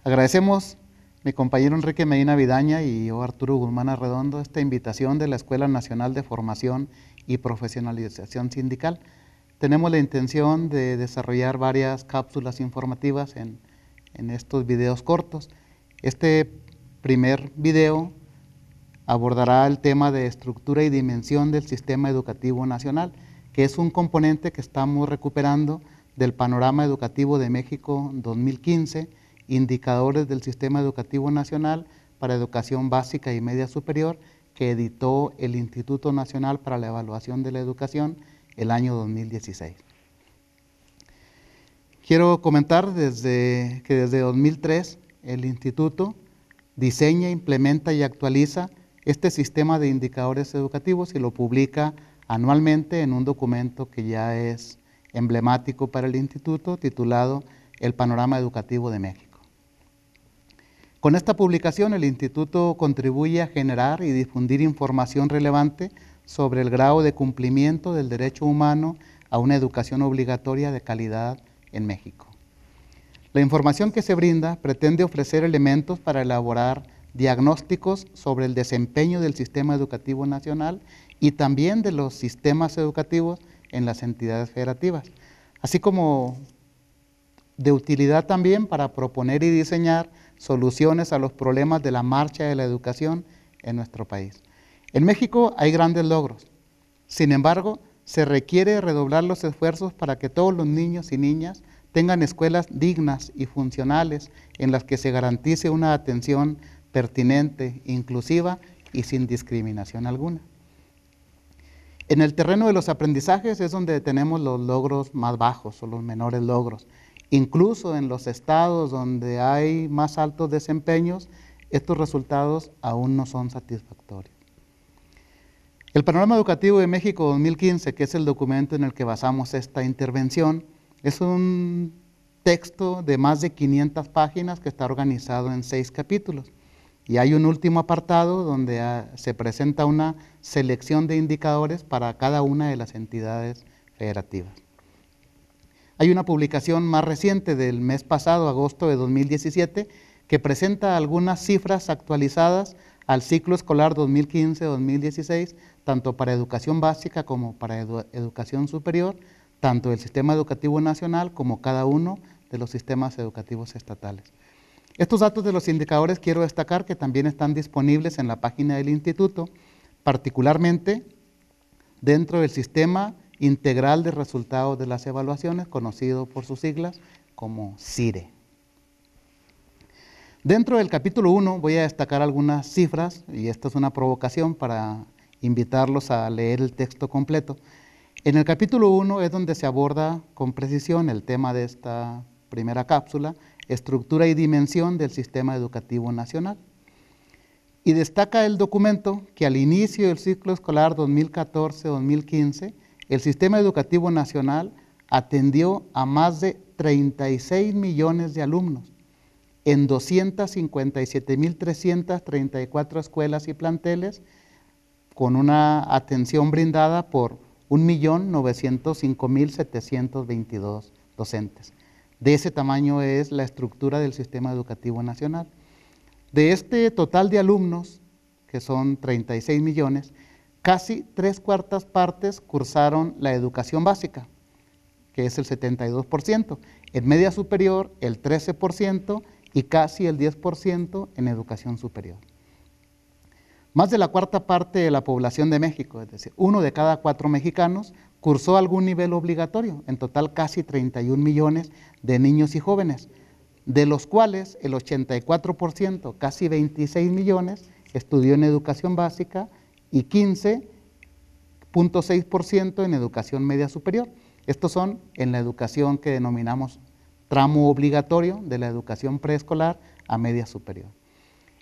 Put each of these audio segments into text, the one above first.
Agradecemos mi compañero Enrique Medina Vidaña y yo, Arturo Guzmán Arredondo, esta invitación de la Escuela Nacional de Formación y Profesionalización Sindical. Tenemos la intención de desarrollar varias cápsulas informativas en estos videos cortos. Este primer video abordará el tema de estructura y dimensión del sistema educativo nacional, que es un componente que estamos recuperando del Panorama Educativo de México 2015, indicadores del sistema educativo nacional para educación básica y media superior, que editó el Instituto Nacional para la Evaluación de la Educación el año 2016. Quiero comentar que desde 2003 el Instituto diseña, implementa y actualiza este sistema de indicadores educativos y lo publica anualmente en un documento que ya es emblemático para el Instituto, titulado El Panorama Educativo de México. Con esta publicación, el Instituto contribuye a generar y difundir información relevante sobre el grado de cumplimiento del derecho humano a una educación obligatoria de calidad en México. La información que se brinda pretende ofrecer elementos para elaborar diagnósticos sobre el desempeño del sistema educativo nacional y también de los sistemas educativos en las entidades federativas, así como de utilidad también para proponer y diseñar soluciones a los problemas de la marcha de la educación en nuestro país. En México hay grandes logros, sin embargo, se requiere redoblar los esfuerzos para que todos los niños y niñas tengan escuelas dignas y funcionales en las que se garantice una atención pertinente, inclusiva y sin discriminación alguna. En el terreno de los aprendizajes es donde tenemos los logros más bajos o los menores logros. Incluso en los estados donde hay más altos desempeños, estos resultados aún no son satisfactorios. El Panorama Educativo de México 2015, que es el documento en el que basamos esta intervención, es un texto de más de 500 páginas que está organizado en 6 capítulos. Y hay un último apartado donde se presenta una selección de indicadores para cada una de las entidades federativas. Hay una publicación más reciente del mes pasado, agosto de 2017, que presenta algunas cifras actualizadas al ciclo escolar 2015-2016, tanto para educación básica como para educación superior, tanto del sistema educativo nacional como cada uno de los sistemas educativos estatales. Estos datos de los indicadores quiero destacar que también están disponibles en la página del Instituto, particularmente dentro del Sistema Integral de Resultados de las Evaluaciones, conocido por sus siglas como CIRE. Dentro del capítulo 1 voy a destacar algunas cifras, y esta es una provocación para invitarlos a leer el texto completo. En el capítulo 1 es donde se aborda con precisión el tema de esta primera cápsula, estructura y dimensión del sistema educativo nacional. Y destaca el documento que al inicio del ciclo escolar 2014-2015, el sistema educativo nacional atendió a más de 36 millones de alumnos en 257.334 escuelas y planteles, con una atención brindada por 1.905.722 docentes. De ese tamaño es la estructura del sistema educativo nacional. De este total de alumnos, que son 36 millones, casi 3/4 partes cursaron la educación básica, que es el 72%, en media superior el 13% y casi el 10% en educación superior. Más de la 1/4 parte de la población de México, es decir, 1 de cada 4 mexicanos, cursó algún nivel obligatorio, en total casi 31 millones de niños y jóvenes, de los cuales el 84%, casi 26 millones, estudió en educación básica y 15.6% en educación media superior. Estos son en la educación que denominamos tramo obligatorio de la educación preescolar a media superior.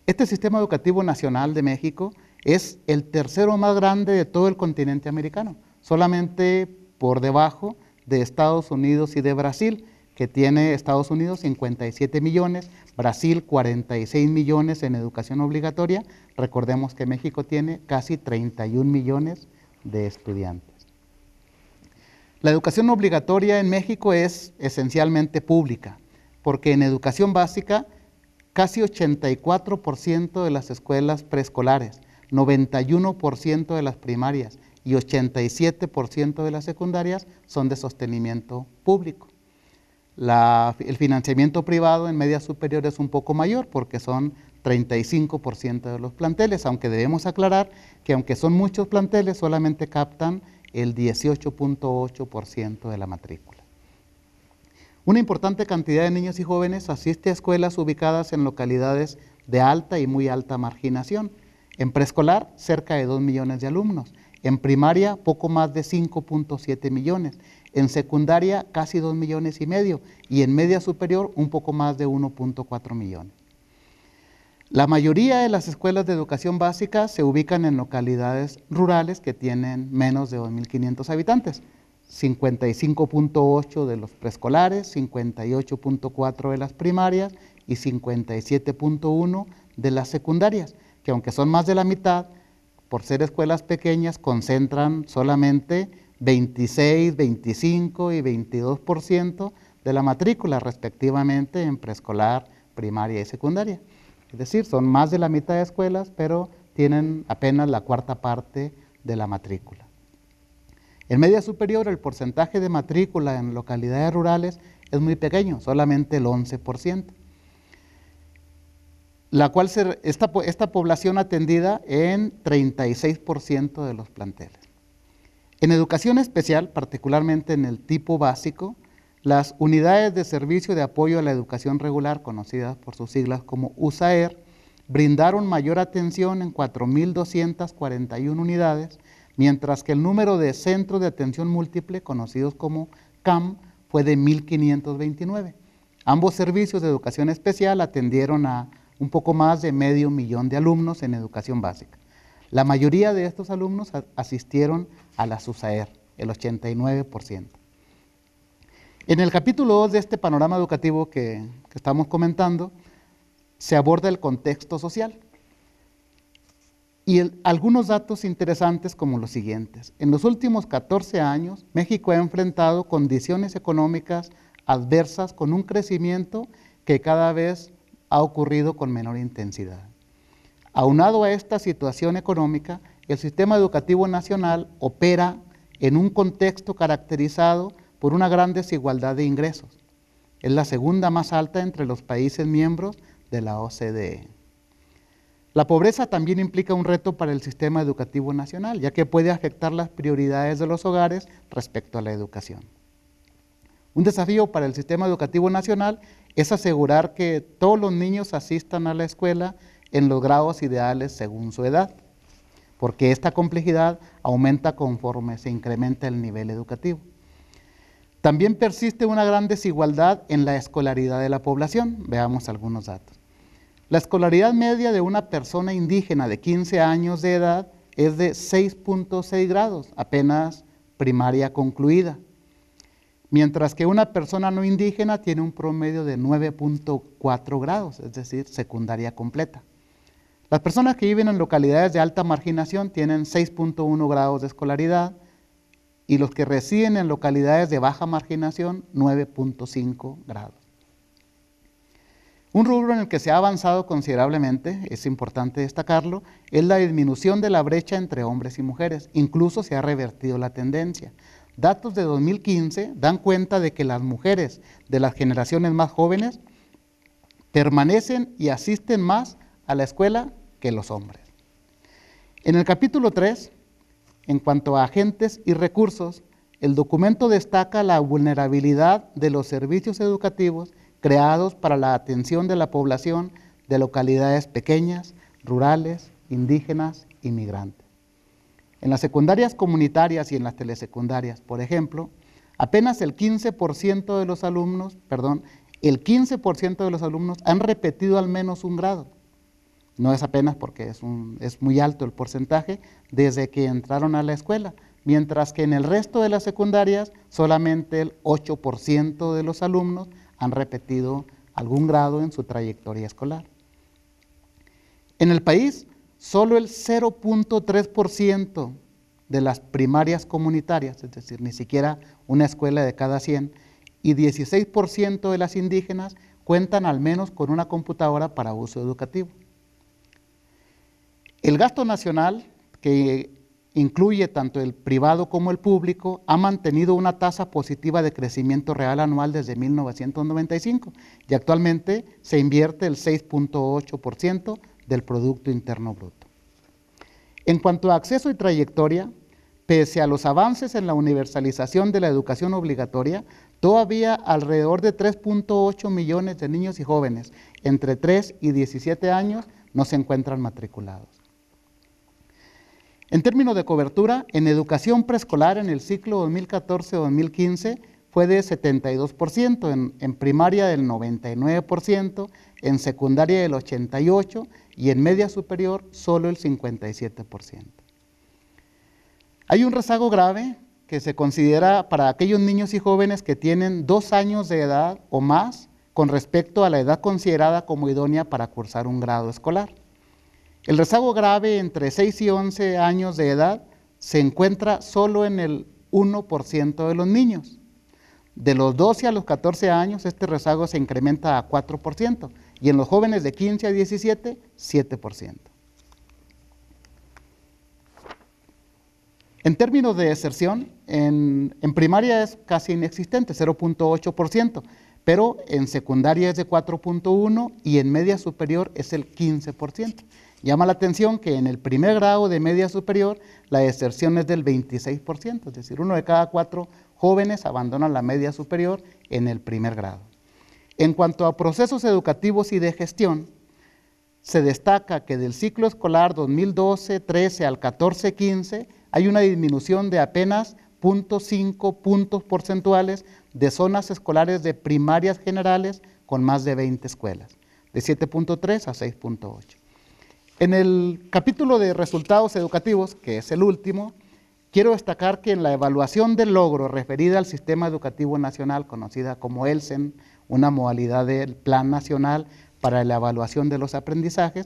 Este sistema educativo nacional de México es el tercero más grande de todo el continente americano, solamente por debajo de Estados Unidos y de Brasil, que tiene Estados Unidos 57 millones, Brasil 46 millones en educación obligatoria. Recordemos que México tiene casi 31 millones de estudiantes. La educación obligatoria en México es esencialmente pública, porque en educación básica casi 84% de las escuelas preescolares, 91% de las primarias y 87% de las secundarias son de sostenimiento público. El financiamiento privado en media superior es un poco mayor porque son 35% de los planteles, aunque debemos aclarar que aunque son muchos planteles, solamente captan el 18.8% de la matrícula. Una importante cantidad de niños y jóvenes asiste a escuelas ubicadas en localidades de alta y muy alta marginación. En preescolar, cerca de 2 millones de alumnos. En primaria, poco más de 5.7 millones. En secundaria, casi 2,5 millones. Y en media superior, un poco más de 1.4 millones. La mayoría de las escuelas de educación básica se ubican en localidades rurales que tienen menos de 2.500 habitantes. 55.8 de los preescolares, 58.4 de las primarias y 57.1 de las secundarias, que aunque son más de la mitad, por ser escuelas pequeñas, concentran solamente 26, 25 y 22% de la matrícula, respectivamente, en preescolar, primaria y secundaria. Es decir, son más de la mitad de escuelas, pero tienen apenas la cuarta parte de la matrícula. En media superior, el porcentaje de matrícula en localidades rurales es muy pequeño, solamente el 11%, la cual esta población atendida en 36% de los planteles. En educación especial, particularmente en el tipo básico, las unidades de servicio de apoyo a la educación regular, conocidas por sus siglas como USAER, brindaron mayor atención en 4.241 unidades, mientras que el número de centros de atención múltiple, conocidos como CAM, fue de 1.529. Ambos servicios de educación especial atendieron a un poco más de 500,000 de alumnos en educación básica. La mayoría de estos alumnos asistieron a la USAER, el 89%. En el capítulo 2 de este panorama educativo que estamos comentando, se aborda el contexto social. Y algunos datos interesantes como los siguientes. En los últimos 14 años, México ha enfrentado condiciones económicas adversas con un crecimiento que cada vez ha ocurrido con menor intensidad. Aunado a esta situación económica, el sistema educativo nacional opera en un contexto caracterizado por una gran desigualdad de ingresos. Es la segunda más alta entre los países miembros de la OCDE. La pobreza también implica un reto para el sistema educativo nacional, ya que puede afectar las prioridades de los hogares respecto a la educación. Un desafío para el sistema educativo nacional es asegurar que todos los niños asistan a la escuela en los grados ideales según su edad, porque esta complejidad aumenta conforme se incrementa el nivel educativo. También persiste una gran desigualdad en la escolaridad de la población. Veamos algunos datos. La escolaridad media de una persona indígena de 15 años de edad es de 6.6 grados, apenas primaria concluida, mientras que una persona no indígena tiene un promedio de 9.4 grados, es decir, secundaria completa. Las personas que viven en localidades de alta marginación tienen 6.1 grados de escolaridad y los que residen en localidades de baja marginación, 9.5 grados. Un rubro en el que se ha avanzado considerablemente, es importante destacarlo, es la disminución de la brecha entre hombres y mujeres. Incluso se ha revertido la tendencia. Datos de 2015 dan cuenta de que las mujeres de las generaciones más jóvenes permanecen y asisten más a la escuela que los hombres. En el capítulo 3, en cuanto a agentes y recursos, el documento destaca la vulnerabilidad de los servicios educativos creados para la atención de la población de localidades pequeñas, rurales, indígenas y migrantes. En las secundarias comunitarias y en las telesecundarias, por ejemplo, apenas el 15% de los alumnos, han repetido al menos un grado. No es apenas porque es muy alto el porcentaje desde que entraron a la escuela, mientras que en el resto de las secundarias solamente el 8% de los alumnos han repetido algún grado en su trayectoria escolar. En el país, solo el 0.3% de las primarias comunitarias, es decir, ni siquiera una escuela de cada 100, y 16% de las indígenas cuentan al menos con una computadora para uso educativo. El gasto nacional, que incluye tanto el privado como el público, ha mantenido una tasa positiva de crecimiento real anual desde 1995 y actualmente se invierte el 6.8% del Producto Interno Bruto. En cuanto a acceso y trayectoria, pese a los avances en la universalización de la educación obligatoria, todavía alrededor de 3.8 millones de niños y jóvenes entre 3 y 17 años no se encuentran matriculados. En términos de cobertura, en educación preescolar en el ciclo 2014-2015 fue de 72%, en primaria del 99%, en secundaria del 88% y en media superior solo el 57%. Hay un rezago grave que se considera para aquellos niños y jóvenes que tienen 2 años de edad o más con respecto a la edad considerada como idónea para cursar un grado escolar. El rezago grave entre 6 y 11 años de edad se encuentra solo en el 1% de los niños. De los 12 a los 14 años, este rezago se incrementa a 4%, y en los jóvenes de 15 a 17, 7%. En términos de deserción, en primaria es casi inexistente, 0.8%, pero en secundaria es de 4.1% y en media superior es el 15%. Llama la atención que en el primer grado de media superior la deserción es del 26%, es decir, 1 de cada 4 jóvenes abandonan la media superior en el primer grado. En cuanto a procesos educativos y de gestión, se destaca que del ciclo escolar 2012-13 al 14-15 hay una disminución de apenas 0.5 puntos porcentuales de zonas escolares de primarias generales con más de 20 escuelas, de 7.3 a 6.8. En el capítulo de resultados educativos, que es el último, quiero destacar que en la evaluación del logro referida al Sistema Educativo Nacional, conocida como ELSEN, una modalidad del Plan Nacional para la Evaluación de los Aprendizajes,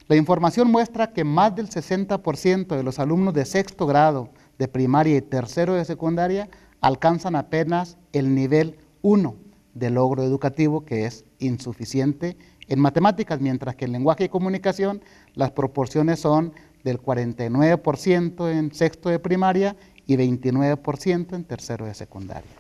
la información muestra que más del 60% de los alumnos de sexto grado de primaria y tercero de secundaria alcanzan apenas el nivel 1 de logro educativo, que es insuficiente en matemáticas, mientras que en lenguaje y comunicación las proporciones son del 49% en sexto de primaria y 29% en tercero de secundaria.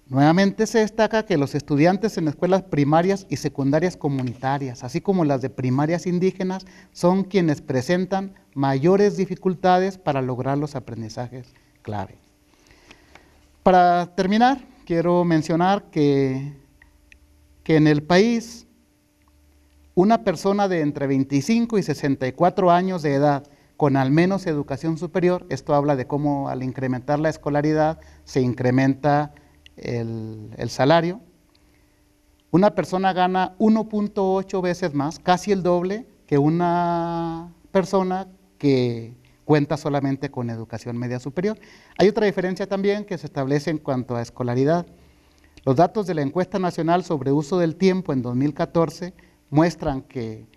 Nuevamente se destaca que los estudiantes en escuelas primarias y secundarias comunitarias, así como las de primarias indígenas, son quienes presentan mayores dificultades para lograr los aprendizajes clave. Para terminar, quiero mencionar que en el país una persona de entre 25 y 64 años de edad con al menos educación superior, esto habla de cómo al incrementar la escolaridad se incrementa el salario, una persona gana 1.8 veces más, casi el doble que una persona que cuenta solamente con educación media superior. Hay otra diferencia también que se establece en cuanto a escolaridad. Los datos de la encuesta nacional sobre uso del tiempo en 2014 muestran que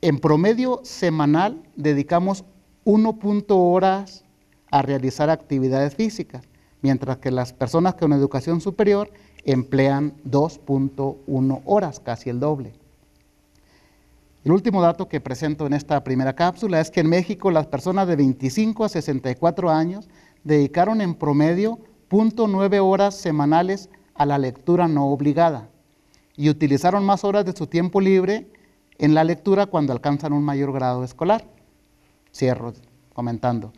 en promedio semanal dedicamos 1.0 horas a realizar actividades físicas, mientras que las personas con educación superior emplean 2.1 horas, casi el doble. El último dato que presento en esta primera cápsula es que en México las personas de 25 a 64 años dedicaron en promedio 0.9 horas semanales a la lectura no obligada y utilizaron más horas de su tiempo libre en la lectura cuando alcanzan un mayor grado escolar. Cierro comentando.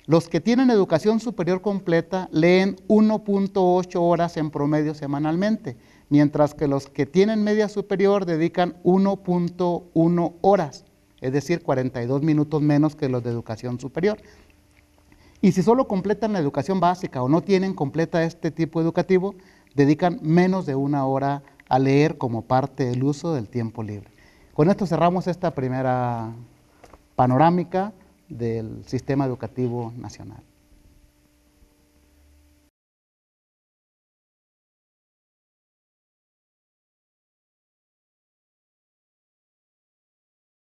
Los que tienen educación superior completa leen 1.8 horas en promedio semanalmente, mientras que los que tienen media superior dedican 1.1 horas, es decir, 42 minutos menos que los de educación superior. Y si solo completan la educación básica o no tienen completa este tipo educativo, dedican menos de 1 hora a leer como parte del uso del tiempo libre. Con esto cerramos esta primera panorámica del sistema educativo nacional.